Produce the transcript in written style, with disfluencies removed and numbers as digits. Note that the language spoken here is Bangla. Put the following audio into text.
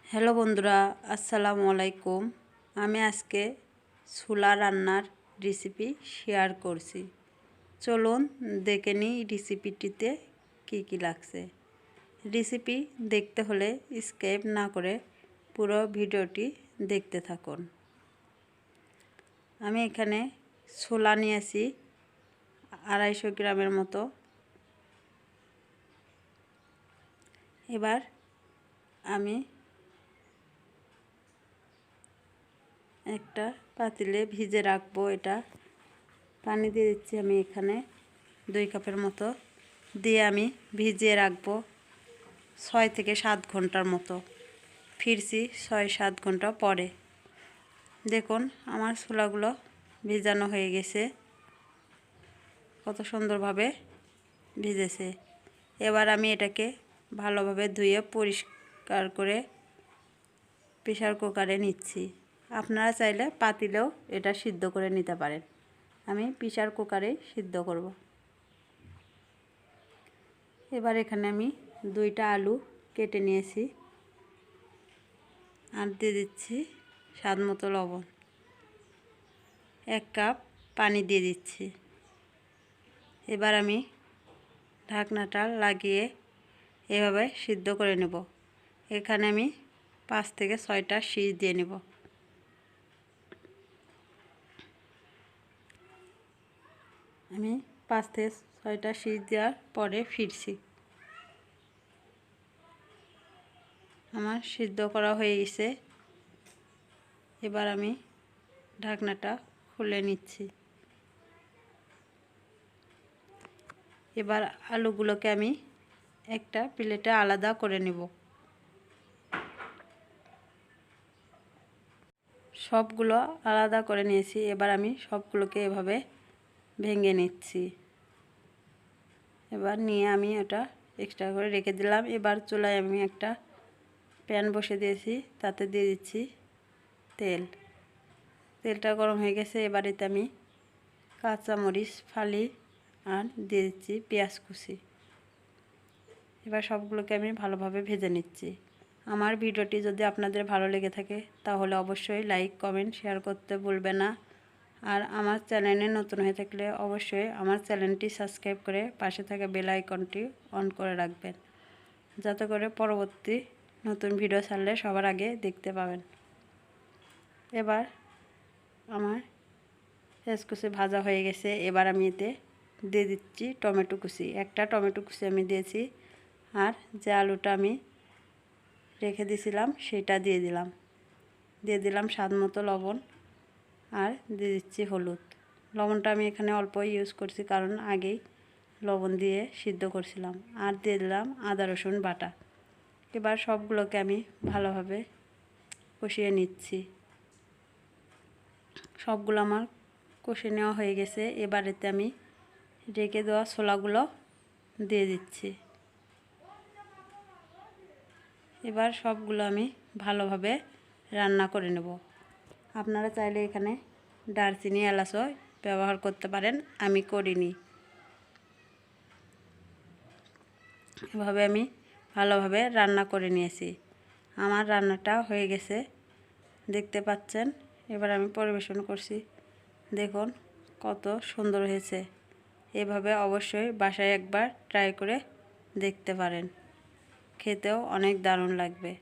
হ্যালো বন্ধুরা, আসসালামু আলাইকুম। আমি আজকে ছোলা রান্নার রেসিপি শেয়ার করছি। চলুন দেখে নিই রেসিপিটিতে কি কি লাগছে। রেসিপি দেখতে হলে স্কিপ না করে পুরো ভিডিওটি দেখতে থাকুন। আমি এখানে ছোলা নিয়েছি 250 গ্রামের মতো। এবার আমি একটা পাতিলে ভিজে রাখবো। এটা পানি দিয়ে দিচ্ছি আমি এখানে 2 কাপের মতো দিয়ে আমি ভিজিয়ে রাখবো 6 থেকে 7 ঘন্টার মতো। ফিরছি 6-7 ঘন্টা পরে। দেখুন আমার ছোলাগুলো ভিজানো হয়ে গেছে, কত সুন্দরভাবে ভিজেছে। এবার আমি এটাকে ভালোভাবে ধুয়ে পরিষ্কার করে প্রেসার কুকারে নিচ্ছি। আপনারা চাইলে পাতিলেও এটা সিদ্ধ করে নিতে পারেন। আমি প্রেসার কুকারেই সিদ্ধ করব। এবার এখানে আমি 2টা আলু কেটে নিয়েছি আর দিয়ে দিচ্ছি স্বাদ মতো লবণ। 1 কাপ পানি দিয়ে দিচ্ছি। এবার আমি ঢাকনাটা লাগিয়ে এভাবে সিদ্ধ করে নেব। এখানে আমি 5 থেকে 6টা সিজ দিয়ে নেব। আমি 5 থেকে 6টা সিজ দেওয়ার পরে ফিরছি। আমার সিদ্ধ করা হয়ে গেছে। এবার আমি ঢাকনাটা খুলে নিচ্ছি। এবার আলুগুলোকে আমি একটা প্লেটে আলাদা করে নেব। সবগুলো আলাদা করে নিয়েছি। এবার আমি সবগুলোকে এভাবে ভেঙে নিচ্ছি। এবার নিয়ে আমি ওটা এক্সট্রা করে রেখে দিলাম। এবার চুলায় আমি একটা প্যান বসে দিয়েছি, তাতে দিয়ে দিচ্ছি তেল। তেলটা গরম হয়ে গেছে। এবার এতে আমি কাঁচামরিচ ফালি আর দিয়ে দিচ্ছি পেঁয়াজ কুচি। এবার সবগুলোকে আমি ভালোভাবে ভেজে নিচ্ছি। আমার ভিডিওটি যদি আপনাদের ভালো লেগে থাকে তাহলে অবশ্যই লাইক, কমেন্ট, শেয়ার করতে ভুলবেন না। আর আমার চ্যানেলে নতুন হয়ে থাকলে অবশ্যই আমার চ্যানেলটি সাবস্ক্রাইব করে পাশে থাকা বেল আইকনটি অন করে রাখবেন, যাতে করে পরবর্তী নতুন ভিডিও ছাড়লে সবার আগে দেখতে পাবেন। এবার আমার পেঁয়াজ কুচি ভাজা হয়ে গেছে। এবার আমি এতে দিয়ে দিচ্ছি টমেটো কুচি। একটা টমেটো কুচি আমি দিয়েছি। আর যে আলুটা আমি রেখে দিয়েছিলাম সেটা দিয়ে দিলাম স্বাদ মতো লবণ আর দিয়ে দিচ্ছি হলুদ। লবণটা আমি এখানে অল্প ইউজ করছি, কারণ আগেই লবণ দিয়ে সিদ্ধ করছিলাম। আর দিয়ে দিলাম আদা রসুন বাটা। এবার সবগুলোকে আমি ভালোভাবে কষিয়ে নিচ্ছি। সবগুলো আমার কষে নেওয়া হয়ে গেছে। এবার এতে আমি রেখে দেওয়া ছোলাগুলো দিয়ে দিচ্ছি। এবার সবগুলো আমি ভালোভাবে রান্না করে নেব। আপনারা চাইলে এখানে দারচিনি, এলাচও ব্যবহার করতে পারেন, আমি করিনি। এভাবে আমি ভালোভাবে রান্না করে নিয়েছি। আমার রান্নাটা হয়ে গেছে, দেখতে পাচ্ছেন। এবার আমি পরিবেশন করছি। দেখুন কত সুন্দর হয়েছে। এভাবে অবশ্যই বাসায় একবার ট্রাই করে দেখতে পারেন, খেতেও অনেক দারুণ লাগবে।